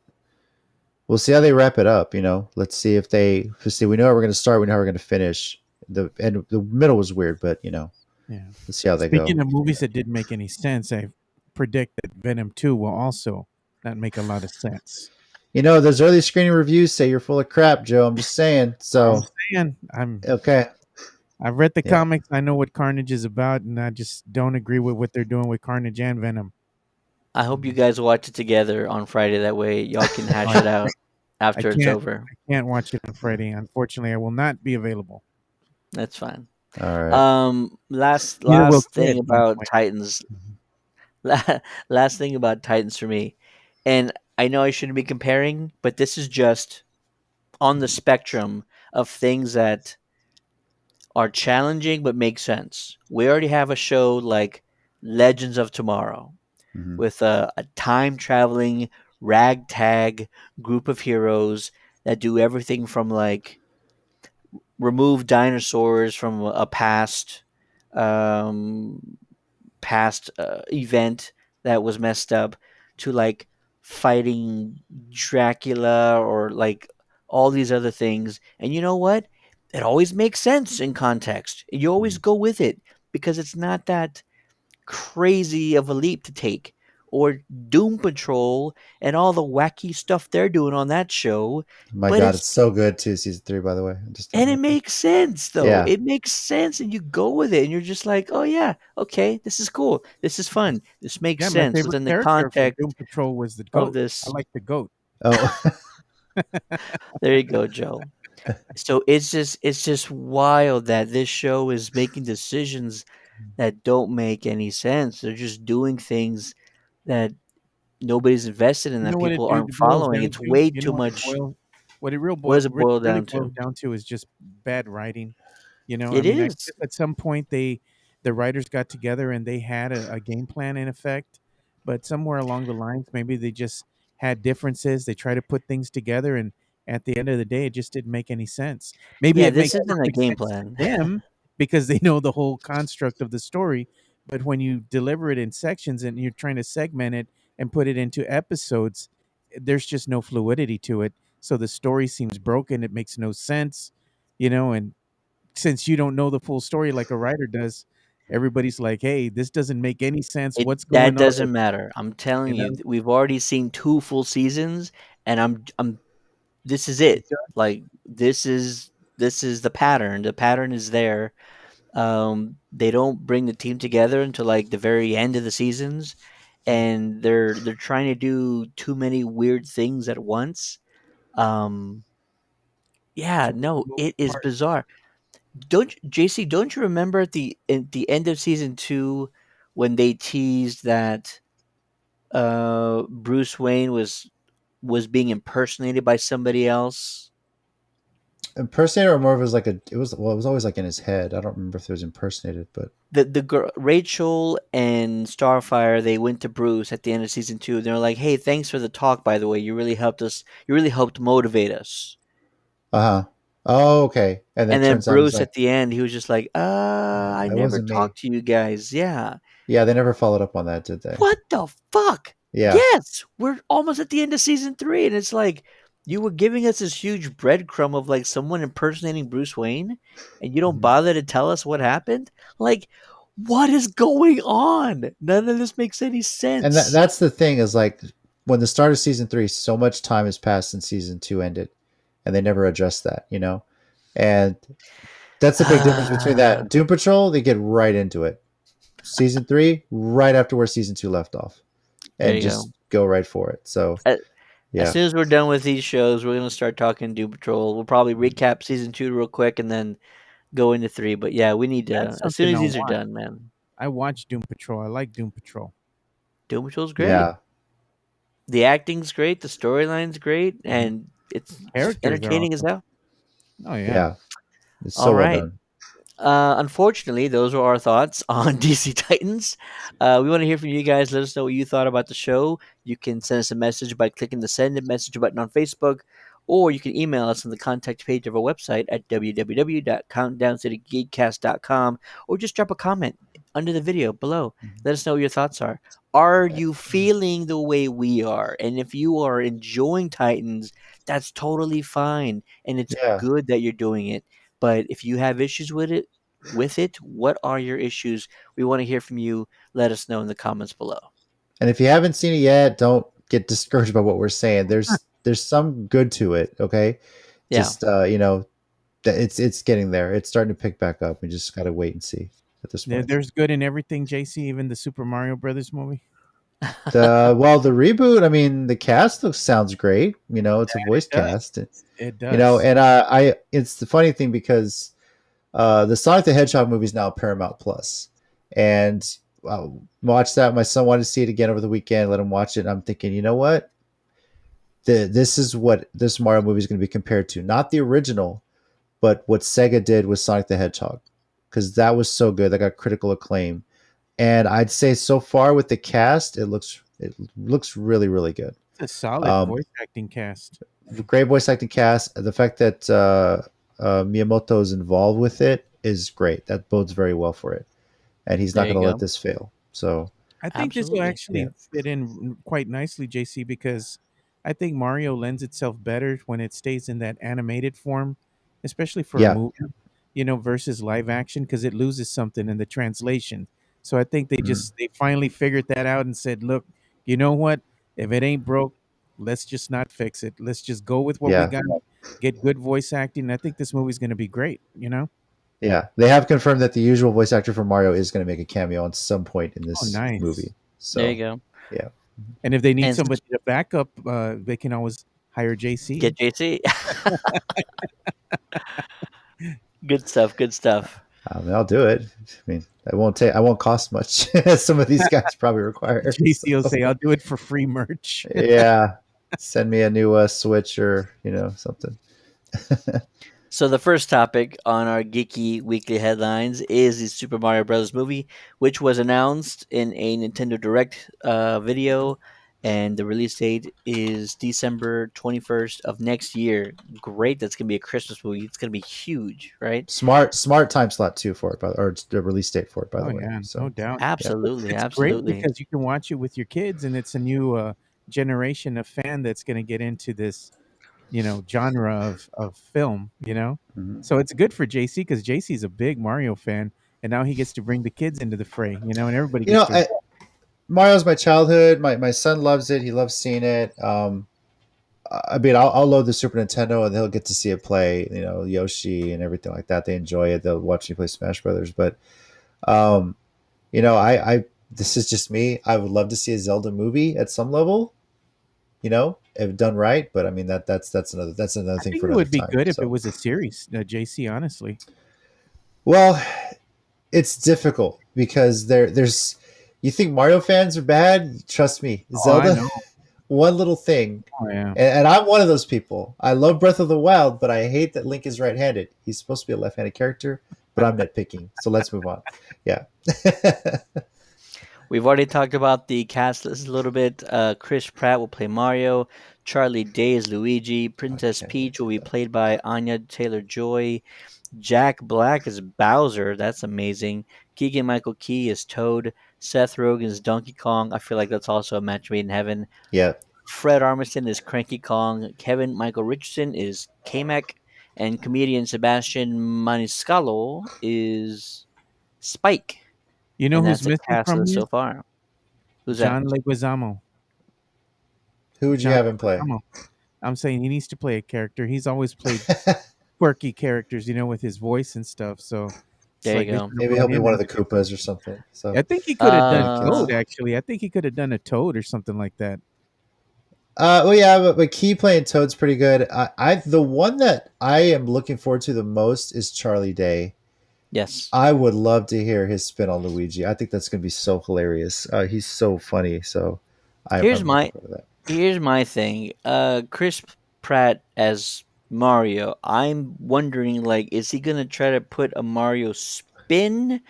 we'll see how they wrap it up. Let's see if they see. We know how we're going to start. We know how we're going to finish. The end, the middle was weird, but Yeah. let's see how they go. Speaking of movies that didn't make any sense, I predict that Venom 2 will also not make a lot of sense. Those early screening reviews say you're full of crap, Joe. I'm just saying. So, okay. I've read the Yeah. comics. I know what Carnage is about, and I just don't agree with what they're doing with Carnage and Venom. I hope you guys watch it together on Friday. That way, y'all can hash it out I after it's can't. over. I can't watch it on Friday. Unfortunately, I will not be available. That's fine. All right. Last Neither will last thing Ted, by the about way. Titans. Last thing about Titans for me, and I know I shouldn't be comparing, but this is just on the spectrum of things that are challenging but make sense. We already have a show like Legends of Tomorrow Mhm. with a time traveling ragtag group of heroes that do everything from like remove dinosaurs from a um, past event that was messed up to like fighting Dracula or like all these other things. And you know what? It always makes sense in context. You always Mhm. go with it because it's not that crazy of a leap to take. Or Doom Patrol and all the wacky stuff they're doing on that show. My But God, it's it's so good too. Season 3, by the way. Just and it makes sense though. yeah. It makes sense and you go with it and you're just like, "Oh yeah, okay, this is cool. This is fun. This makes Yeah, my sense favorite within the character from Doom context Patrol was the of goat. I this." like the goat. Oh, There you go, Joe. So it's just wild that this show is making decisions that don't make any sense. They're just doing things that nobody's invested in, You that know what people aren't it boils following. down It's to? way You know too what much. What does it boil really down boils to? down to is just bad writing. I It mean, I is. guess at some point the writers got together and they had a game plan in effect, but somewhere along the lines, maybe they just had differences. They try to put things together, and at the end of the day, it just didn't make any sense. Maybe Yeah, it this makes isn't a perfect game sense to plan. them because they know the whole construct of the story, But when you deliver it in sections and you're trying to segment it and put it into episodes, there's just no fluidity to it. So the story seems broken. It makes no sense, and since you don't know the full story like a writer does, everybody's like, "Hey, this doesn't make any sense. It What's that going on?" doesn't matter. I'm telling You you, know, we've already seen 2 full seasons, and I'm this is it. Like, this is the pattern. The pattern is there. They don't bring the team together until, like, the very end of the seasons, and they're trying to do too many weird things at once. Um, yeah, so no, moving it is parts. bizarre. JC, don't you remember at the end of season 2 when they teased that Bruce Wayne was being impersonated by somebody else? Impersonator or more of it was like it was always like in his head. I don't remember if it was impersonated, but The girl Rachel and Starfire, they went to Bruce at the end of season 2 and they're like, "Hey, thanks for the talk, by the way. You really helped us. You really helped motivate us." uh-huh. Oh, okay. And then And it then turns out he's Bruce like, at the end, he was just like, I it never wasn't me. talked to you guys. Yeah." Yeah, they never followed up on that, did they? What the fuck? Yeah. Yes, we're almost at the end of season 3 and it's like you were giving us this huge breadcrumb of, like, someone impersonating Bruce Wayne and you don't Mhm. bother to tell us what happened? Like, what is going on? None of this makes any And sense. that's the thing is like when the start of season 3, so much time has passed since season 2 ended, and they never addressed that, And that's the big difference between Ah, that Doom Patrol. They get right into it. Season 3, right after where season 2 left off, there and you go. just go right for it. So A- As yeah, soon as we're done with these shows, we're gonna start talking Doom Patrol. We'll probably recap season 2 real quick and then go into 3. But yeah, we need to That's as soon something as I'll these are watch. done, man. I watch Doom Patrol. I like Doom Patrol. Doom Patrol's great. yeah. The acting's great, the storyline's great, Mhm. and it's Characters are entertaining as awesome. hell. Oh yeah. Yeah, it's All so well right. done. Unfortunately, those are our thoughts on DC Titans. We want to hear from you guys. Let us know what you thought about the show. You can send us a message by clicking the send a message button on Facebook, or you can email us on the contact page of our website at www.countdowncitygeekcast.com, or just drop a comment under the video below. Let us know what your thoughts are. Are you feeling the way we are? And if you are enjoying Titans, that's totally fine, and it's Yeah, good that you're doing it. But if you have issues with it, what are your issues? We want to hear from you. Let us know in the comments below. and if you haven't seen it yet, don't get discouraged by what we're saying. There's some good to it. Okay, Yeah. just it's getting there. It's starting to pick back up. We just got to wait and see at this point. There's good in everything, JC, even the Super Mario Brothers movie. The reboot. I mean, the cast sounds great. It's a It voice does. cast. It does. And I it's the funny thing because the Sonic the Hedgehog movie is now Paramount Plus, and watched that. My son wanted to see it again over the weekend. Let him watch it. And I'm thinking, you know what? This is what this Mario movie is going to be compared to, not the original, but what Sega did with Sonic the Hedgehog, because that was so good. That got critical acclaim, and I'd say so far with the cast, it looks really really good. It's a solid Um, voice acting cast. Great voice acting cast. The fact that Miyamoto is involved with it is great. That bodes very well for it, and he's not There going you to let go. this fail. So I think this will Absolutely. yeah, actually fit in quite nicely, JC, because I think Mario lends itself better when it stays in that animated form, especially for a yeah, movie, versus live action, because it loses something in the translation. So I think mhm, they finally figured that out and said, look, you know what? If it ain't broke, let's just not fix it. Let's just go with what we yeah. got, get good voice acting. I think this movie's going to be great. Yeah, they have confirmed that the usual voice actor for Mario is going to make a cameo at some point in Oh, this nice. movie. There you So, go. yeah, And if they need And somebody to back up, they can always hire JC. get JC. Good stuff. Good stuff. I mean, I'll do it. I mean, I won't cost much, as some of these guys probably require. JC will So, say, "I'll do it for free merch." yeah, send me a new Switch or something. So the first topic on our Geeky Weekly Headlines is the Super Mario Bros. Movie, which was announced in a Nintendo Direct video. and the release date is December 21st of next year. Great, that's gonna be a Christmas movie. It's gonna be huge, right? Smart time slot too for it, or it's the release date for it, by Oh the way. yeah, no So doubt. yeah. Absolutely, It's great absolutely. because you can watch it with your kids, and it's a new generation of fan that's going to get into this, genre of film. Mhm. So it's good for JC because JC's a big Mario fan, and now he gets to bring the kids into the fray. And everybody You gets know, to. Mario's my childhood. My son loves it. He loves seeing it. I mean, I'll load the Super Nintendo and they'll get to see it play. You know, Yoshi and everything like that. They enjoy it. They'll watch me play Smash Brothers. But um, I this is just me. I would love to see a Zelda movie at some level. If done right. But I mean that's another I thing think for it another would be time. good if it So was a series, JC. Honestly. well, it's difficult because there's you think Mario fans are bad? Trust me, Oh, I Zelda, know. one little thing, Oh yeah. and I'm one of those people. I love Breath of the Wild, but I hate that Link is right-handed. He's supposed to be a left-handed character, but I'm nitpicking. So let's move on. Yeah. We've already talked about the cast list a little bit. Chris Pratt will play Mario. Charlie Day is Luigi. I Princess can't wait Peach will for be that. played by Anya Taylor Joy. Jack Black is Bowser. That's amazing. Keegan Michael Key is Toad. Seth Rogen is Donkey Kong. I feel like that's also a match made in heaven. Yeah. Fred Armisen is Cranky Kong. Kevin Michael Richardson is Kamek. And comedian Sebastian Maniscalco is Spike. You know And who's that's a missing cast from list this? so far. Who's that? John Leguizamo. Who would you John have him play? Leguizamo. I'm saying he needs to play a character. He's always played quirky characters, with his voice and stuff. So it's There you like they go. should have Maybe brought he'll be him one in. of the Koopas or something. So I think he could have for done the kids. Toad. Uh, Actually, I think he could have done a Toad or something like that. Well, yeah, but Key playing Toad's pretty good. The one that I am looking forward to the most is Charlie Day. yes. I would love to hear his spin on Luigi. I think that's going to be so hilarious. He's so funny. So Here's I'm looking my forward to that. here's my thing. Chris Pratt as Mario. I'm wondering, like, is he gonna try to put a Mario spin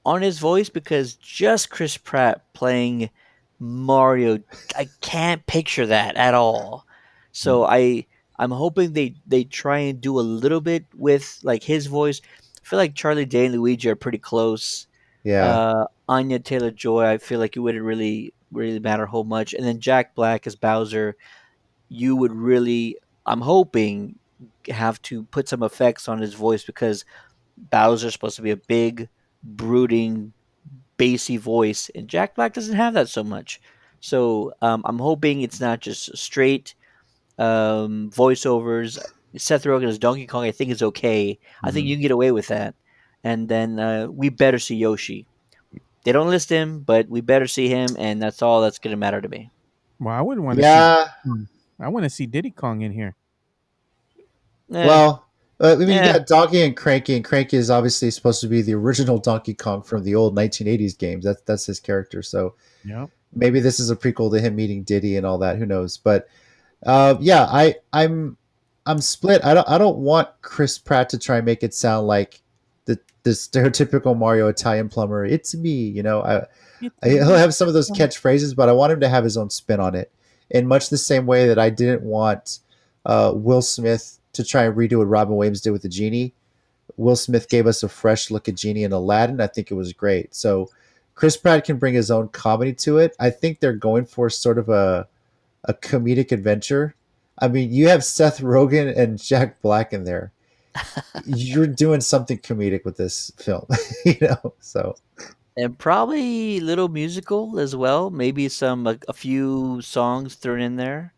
on his voice? Because just Chris Pratt playing Mario, I can't picture that at all. Hmm. So I'm hoping they try and do a little bit with like his voice. I feel like Charlie Day and Luigi are pretty close. Yeah. Anya Taylor Joy, I feel like it wouldn't really matter a whole much. And then Jack Black as Bowser, you would really, I'm hoping, have to put some effects on his voice because Bowser's supposed to be a big, brooding, bassy voice, and Jack Black doesn't have that so much. So I'm hoping it's not just straight voiceovers. Seth Rogen as Donkey Kong, I think is okay. I think Hmm. you can get away with that. And then we better see Yoshi. They don't list him, but we better see him, and that's all that's going to matter to me. Well, I wouldn't want to see. Yeah. I want to see Diddy Kong in here. Eh, Well, I mean, you eh. got Donkey and Cranky is obviously supposed to be the original Donkey Kong from the old 1980s games. That's his character. So Yep. maybe this is a prequel to him meeting Diddy and all that. Who knows? But yeah, I'm split. I don't want Chris Pratt to try and make it sound like the stereotypical Mario Italian plumber. It's me, he'll have some of those catchphrases, but I want him to have his own spin on it. In much the same way that I didn't want Will Smith to try and redo what Robin Williams did with the genie. Will Smith gave us a fresh look at Genie in Aladdin. I think it was great. So Chris Pratt can bring his own comedy to it. I think they're going for sort of a comedic adventure. I mean, you have Seth Rogen and Jack Black in there. You're doing something comedic with this film, So And probably little musical as well. Maybe a few songs thrown in there.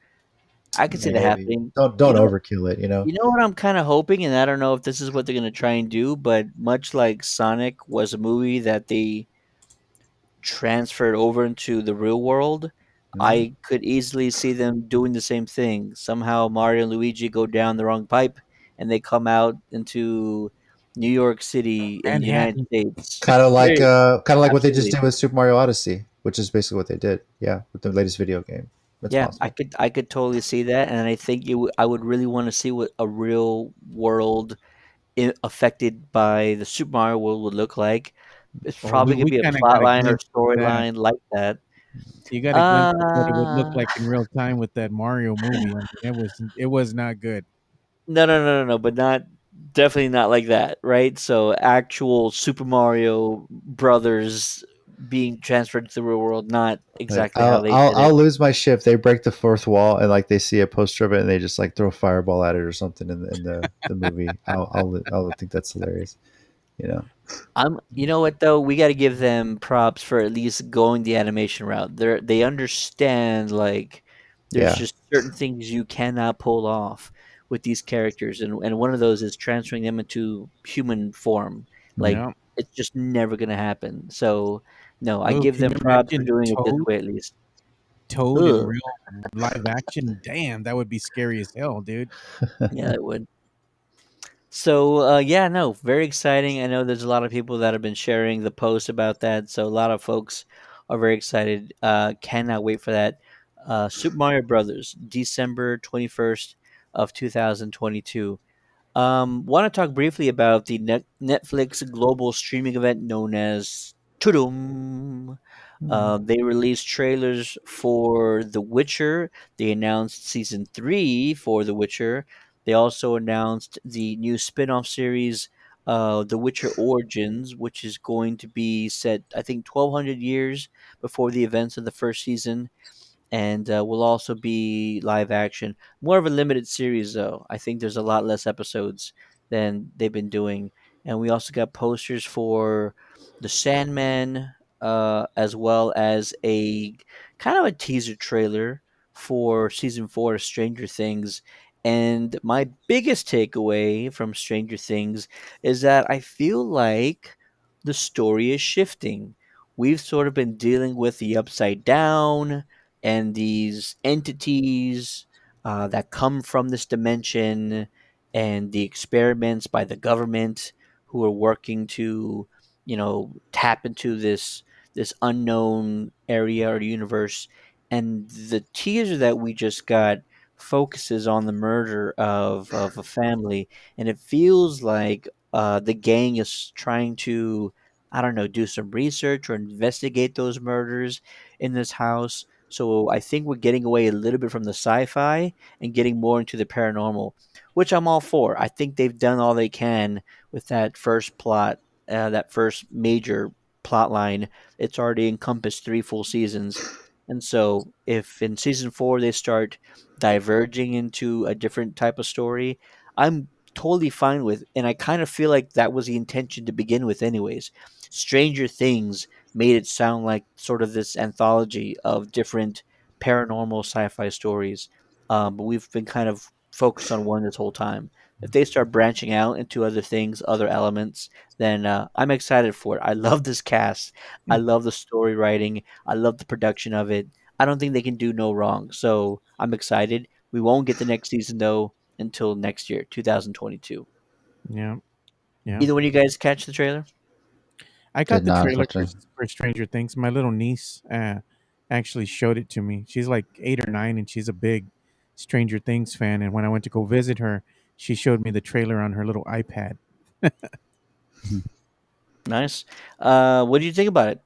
I could see that maybe happening. don't You know, overkill it. you know what I'm kind of hoping, and I don't know if this is what they're gonna try and do, but much like Sonic was a movie that they transferred over into the real world, Mhm. I could easily see them doing the same thing. Somehow Mario and Luigi go down the wrong pipe, and they come out into New York City in the United Manhattan. States. Kind of like Hey, what they just absolutely. did with Super Mario Odyssey, which is basically what they did. Yeah, with the latest video game. That's Yeah, possible. I could totally see that, and I think I would really want to see what a real world affected by the Super Mario world would look like. It's Well, probably gonna we be a kind of plot got a line or glimpse of that. storyline like that. You got a glimpse of what it would look Uh like in real time with that Mario movie. I mean, it was not good. no, no, no, no, no, but not definitely not like that, right? So actual Super Mario Brothers being transferred to the real world, not Like exactly how they did I'll it. lose my shit if they break the fourth wall and like they see a poster of it and they just like throw a fireball at it or something in the movie. I'll think that's hilarious. You know. You know what though? We got to give them props for at least going the animation route. They understand like there's Yeah. just certain things you cannot pull off with these characters, and one of those is transferring them into human form. Like Yeah. it's just never gonna happen. So no, I Oh, give can them you props for imagine doing it this Toad? way at least. Toad in Ugh. real live action? Damn, that would be scary as hell, dude. Yeah, it would. So yeah, no, very exciting. I know there's a lot of people that have been sharing the post about that, so a lot of folks are very excited. Cannot wait for that. Super Mario Brothers, December 21st of 2022. Want to talk briefly about the Netflix global streaming event known as Tudum. They released trailers for The Witcher. They announced season 3 for The Witcher. They also announced the new spin off series, The Witcher Origins, which is going to be set, I think, 1,200 years before the events of the first season, and will also be live action. More of a limited series, though. I think there's a lot less episodes than they've been doing. And we also got posters for The Sandman, as well as a kind of a teaser trailer for season 4 of Stranger Things. And my biggest takeaway from Stranger Things is that I feel like the story is shifting. We've sort of been dealing with the upside down and these entities that come from this dimension and the experiments by the government who are working to tap into this unknown area or universe. And the teaser that we just got focuses on the murder of a family, and it feels like the gang is trying to, I don't know, do some research or investigate those murders in this house. So I think we're getting away a little bit from the sci-fi and getting more into the paranormal, which I'm all for. I think they've done all they can with that first plot, that first major plot line. It's already encompassed 3 full seasons. And so if in season 4 they start diverging into a different type of story, I'm totally fine with. And I kind of feel like that was the intention to begin with anyways. Stranger Things made it sound like sort of this anthology of different paranormal sci-fi stories. But we've been kind of focused on one this whole time. If they start branching out into other things, other elements, then I'm excited for it. I love this cast. I love the story writing. I love the production of it. I don't think they can do no wrong. So I'm excited. We won't get the next season though until next year, 2022. Yeah, yeah. Either one of you guys catch the trailer? I Did got the not trailer unfortunately. for Stranger Things. My little niece actually showed it to me. She's like 8 or 9, and she's a big Stranger Things fan. And when I went to go visit her, she showed me the trailer on her little iPad. Nice. What do you think about it?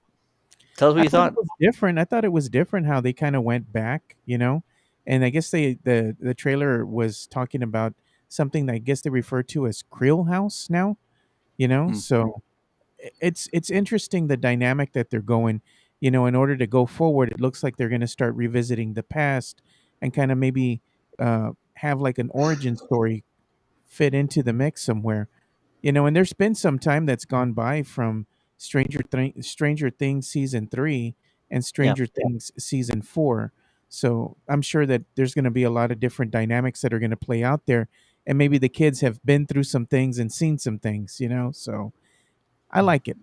Tell us what I you thought it thought. was different. I thought it was different how they kind of went back, and I guess the trailer was talking about something that I guess they refer to as Creel House now, Mm. so it's interesting the dynamic that they're going, in order to go forward. It looks like they're going to start revisiting the past and kind of maybe have like an origin story fit into the mix somewhere. And there's been some time that's gone by from Stranger Things season 3 and Yeah. Stranger Things season 4. So I'm sure that there's going to be a lot of different dynamics that are going to play out there, and maybe the kids have been through some things and seen some things. So I like it.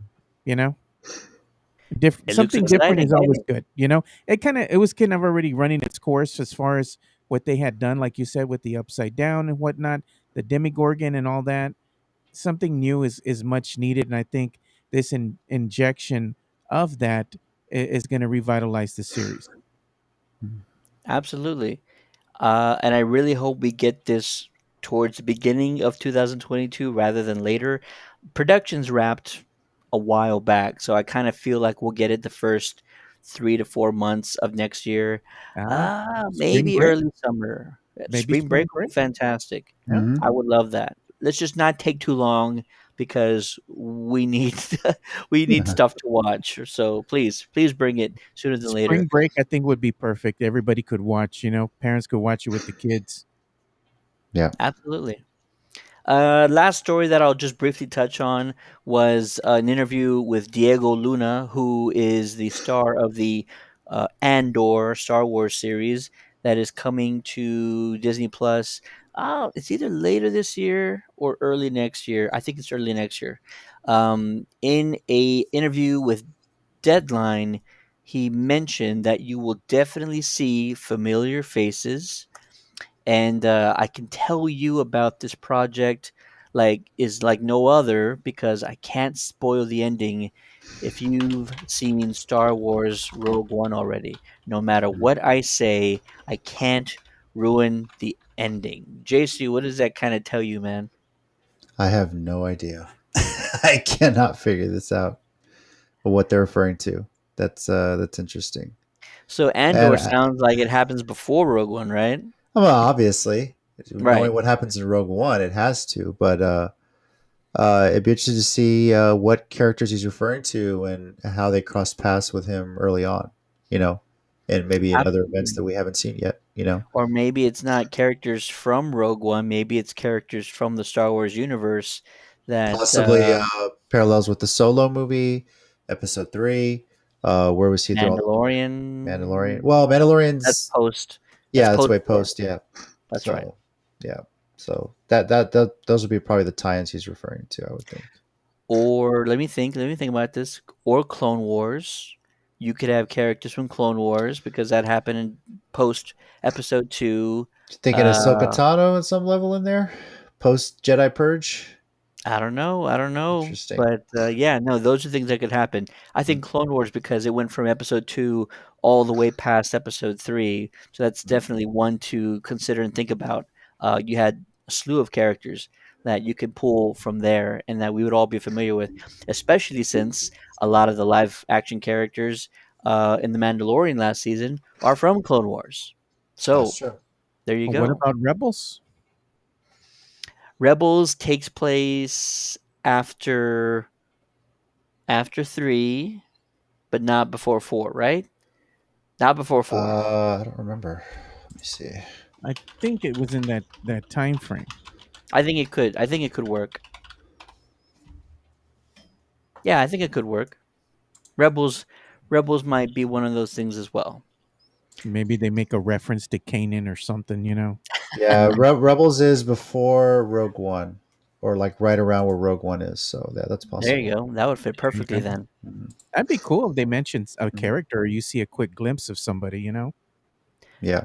You know, It looks something different is exciting. always good. It was kind of already running its course as far as what they had done, like you said, with the upside down and whatnot, the Demigorgon and all that. Something new is much needed, and I think this injection of that is going to revitalize the series. Absolutely. And I really hope we get this towards the beginning of 2022 rather than later. Production's wrapped a while back, so I kind of feel like we'll get it the first 3 to 4 months of next year. Ah, spring Maybe break, early summer. maybe Spring spring break would be break. fantastic. Yeah, Hmm. I would love that. Let's just not take too long because we need we need stuff to watch. So please bring it sooner than later. spring break I think would be perfect. Everybody could watch. Parents could watch it with the kids. Yeah. Absolutely. Last story that I'll just briefly touch on was an interview with Diego Luna, who is the star of the Andor Star Wars series that is coming to Disney Plus. It's either later this year or early next year. I think it's early next year. In a interview with Deadline, he mentioned that you will definitely see familiar faces, and I can tell you about this project like is like no other because I can't spoil the ending if you've seen Star Wars Rogue One already. No matter what I say, I can't ruin the ending. JC, what does that kind of tell you, man? I have no idea. I cannot figure this out. What they're referring to. That's interesting. So And Andor sounds like it happens before Rogue One, right? well, obviously, Right. knowing what happens in Rogue One, it has to. But it'd be interesting to see what characters he's referring to and how they cross paths with him early on. You know, and maybe in other events Absolutely. that we haven't seen yet. You know, Or maybe it's not characters from Rogue One. Maybe it's characters from the Star Wars universe that possibly parallels with the Solo movie, Episode 3. Where was he through all the Mandalorian? Mandalorian. Well, That's Mandalorian's post. That's yeah, that's post way Thor. post. Yeah, That's right. so yeah, so that those would be probably the tie-ins he's referring to. I would think. Or let me think. Let me think about this. Or Clone Wars. You could have characters from Clone Wars because that happened in post Episode 2. Thinking Ahsoka Uh, Tano at some level in there, post Jedi Purge. I don't know. I don't know. Interesting. But yeah, no, those are things that could happen. I think Clone Wars because it went from episode 2 all the way past episode 3. So that's definitely one to consider and think about. You had a slew of characters that you could pull from there and that we would all be familiar with, especially since a lot of the live action characters in The Mandalorian last season are from Clone Wars. That's So true. there you What go. about Rebels? Rebels takes place after 3, but not before 4, right? Not before 4. I don't remember. Let me see. I think it was in that time frame. I think it could. I think it could work. Yeah, I think it could work. Rebels Rebels might be one of those things as well. Maybe they make a reference to Kanan or something. Yeah, Rebels is before Rogue One, or like right around where Rogue One is. So yeah, that's There you possible. go. That would fit perfectly Okay. then. Mhm. That'd be cool if they mentioned a Mhm. character or you see a quick glimpse of somebody. Yeah,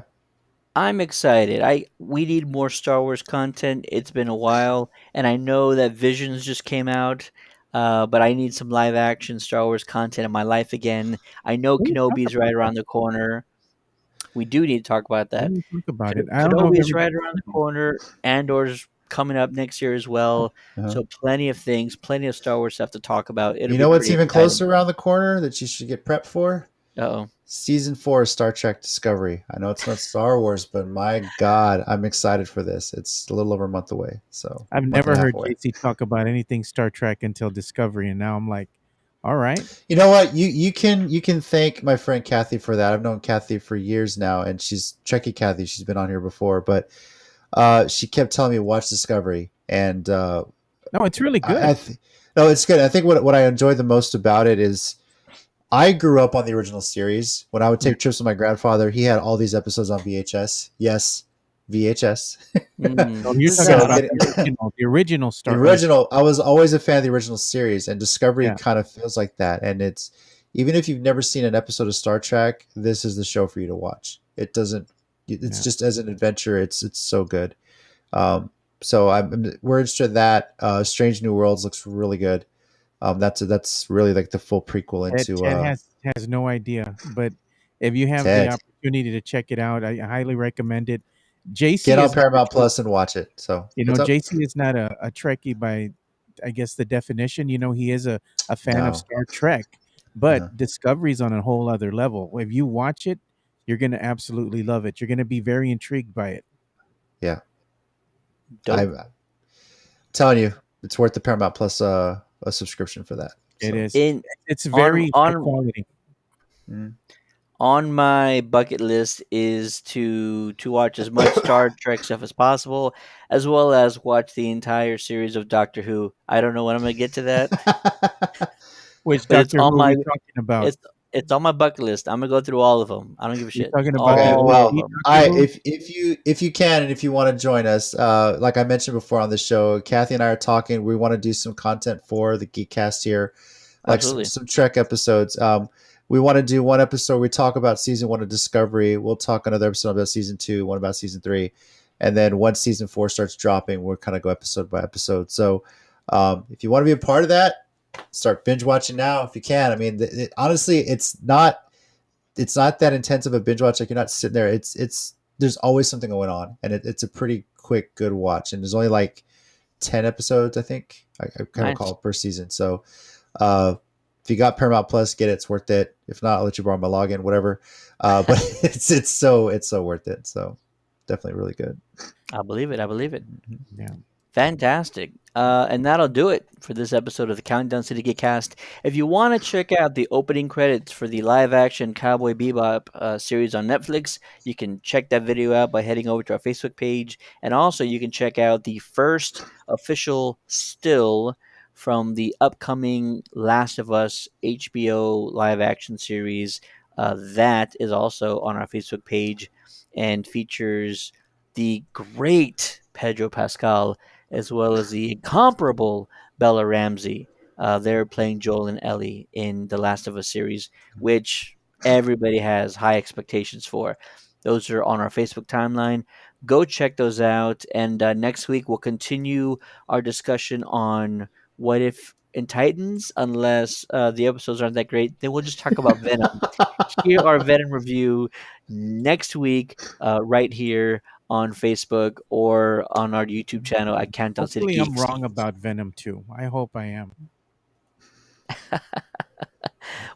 I'm excited. I We need more Star Wars content. It's been a while, and I know that Visions just came out, but I need some live action Star Wars content in my life again. I know We need to talk Kenobi's about right that. around the corner. We do need to talk about We that. need to talk about it. I don't know if Kenobi is right everybody's around the seen corner. Andor's coming up next year as well. uh-huh. So plenty of things, plenty of Star Wars stuff to talk about. It'll You be know what's pretty even exciting. closer around the corner that you should get prepped for? Uh-oh. Season 4 of Star Trek Discovery. I know it's not Star Wars, but my God, I'm excited for this. It's a little over a month away, so I've month and never a half heard away. JC talk about anything Star Trek until Discovery, and now I'm like, all right. You know what? You can thank my friend Kathy for that. I've known Kathy for years now, and she's Trekkie Kathy. She's been on here before, but she kept telling me watch Discovery, and No, it's really I, I good. th- no, it's good. I think what I enjoy the most about it is I grew up on the original series. When I would Yeah. take trips with my grandfather, he had all these episodes on VHS. Yes, VHS. So you're Who's talking So that? about getting the original the Star. original, I was always a fan of the original series, and Discovery Yeah, kind of feels like that. And it's even if you've never seen an episode of Star Trek, this is the show for you to watch. It doesn't. It's yeah. just as an adventure. It's so good. Um, so we're interested in that. Strange New Worlds looks really good. That's really like the full prequel Ted, into Ted has no idea, but if you have the Ted. opportunity to check it out, I highly recommend it. Get JC on is not a Paramount Plus and watch it. So what's up? JC is not a Trekkie by, I guess, the definition. He is a fan of No. Star Trek, Uh-huh. But Discovery's on a whole other level. If you watch it, you're going to absolutely love it. You're going to be very intrigued by it. Yeah, Dope. I'm telling you, it's worth the Paramount Plus a subscription for that. It So, is. In It's on very high on quality. mm. on my bucket list is to watch as much Star Trek stuff as possible, as well as watch the entire series of Doctor Who. I don't know when I'm gonna get to that, Which but it's Doctor on Who are my we talking about? it's it's on my bucket list. I'm gonna go through all of them. I don't give a You're shit. talking about Okay, the All of well, OG them. Doctor Who? if you can and if you want to join us, like I mentioned before on the show, Kathy and I are talking. We want to do some content for the Geekcast here, like Absolutely. some Trek episodes. We want to do one episode. We talk about season 1 of Discovery. We'll talk another episode about season 2, one about season 3, and then once season 4 starts dropping, we'll kind of go episode by episode. So, if you want to be a part of that, start binge watching now if you can. I mean, honestly, it's not that intense of a binge watch. Like you're not sitting there. It's there's always something going on, and it's a pretty quick, good watch. And there's only like 10 episodes, I think. I kind of Nice. recall per season. So uh, if you got Paramount Plus, get it. It's worth it. If not, I'll let you borrow my login, whatever. But it's so worth it. So definitely really good. I believe it. I believe it. Yeah. Fantastic. And that'll do it for this episode of the Countdown City Geek Cast. If you want to check out the opening credits for the live action Cowboy Bebop series on Netflix, you can check that video out by heading over to our Facebook page. And also, you can check out the first official still from the upcoming Last of Us HBO live action series. That is also on our Facebook page and features the great Pedro Pascal as well as the incomparable Bella Ramsey. They're playing Joel and Ellie in the Last of Us series, which everybody has high expectations for. Those are on our Facebook timeline. Go check those out. And next week, we'll continue our discussion on what if in Titans, unless the episodes aren't that great. Then we'll just talk about Venom. Hear our Venom review next week, right here on Facebook or on our YouTube channel at Countdown City Hopefully, I'm Geeks. wrong about Venom too. I hope I am.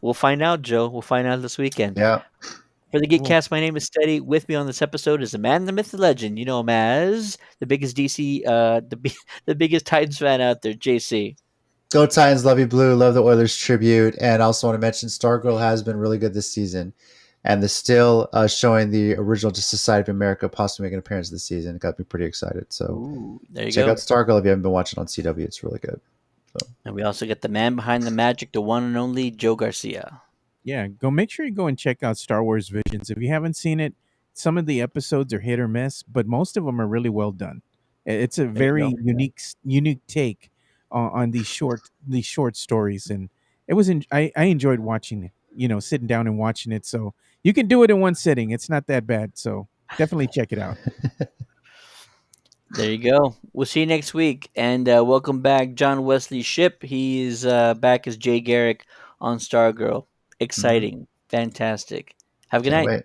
We'll find out, Joe. We'll find out this weekend. Yeah. For the Cool. Geekcast, my name is Steady. With me on this episode is the man, the myth, the legend. You know him as the biggest DC, the biggest Titans fan out there, JC. Go Titans, love you blue, love the Oilers tribute, and also want to mention Stargirl has been really good this season, and the still showing the original Just Society of America possibly making an appearance this season. It got me pretty excited. So Ooh, there you check go. out Stargirl if you haven't been watching on CW. It's really good. So And we also get the man behind the magic, the one and only Joe Garcia. Yeah, go make sure you go and check out Star Wars Visions. If you haven't seen it, some of the episodes are hit or miss, but most of them are really well done. It's a There you very go. unique take on these short stories, and it was I enjoyed watching it. Sitting down and watching it. So you can do it in one sitting. It's not that bad. So definitely check it out. There you go. We'll see you next week. And welcome back, John Wesley Ship. He's back as Jay Garrick on Stargirl. mhm. Exciting. Fantastic. Have a good Can't night. wait.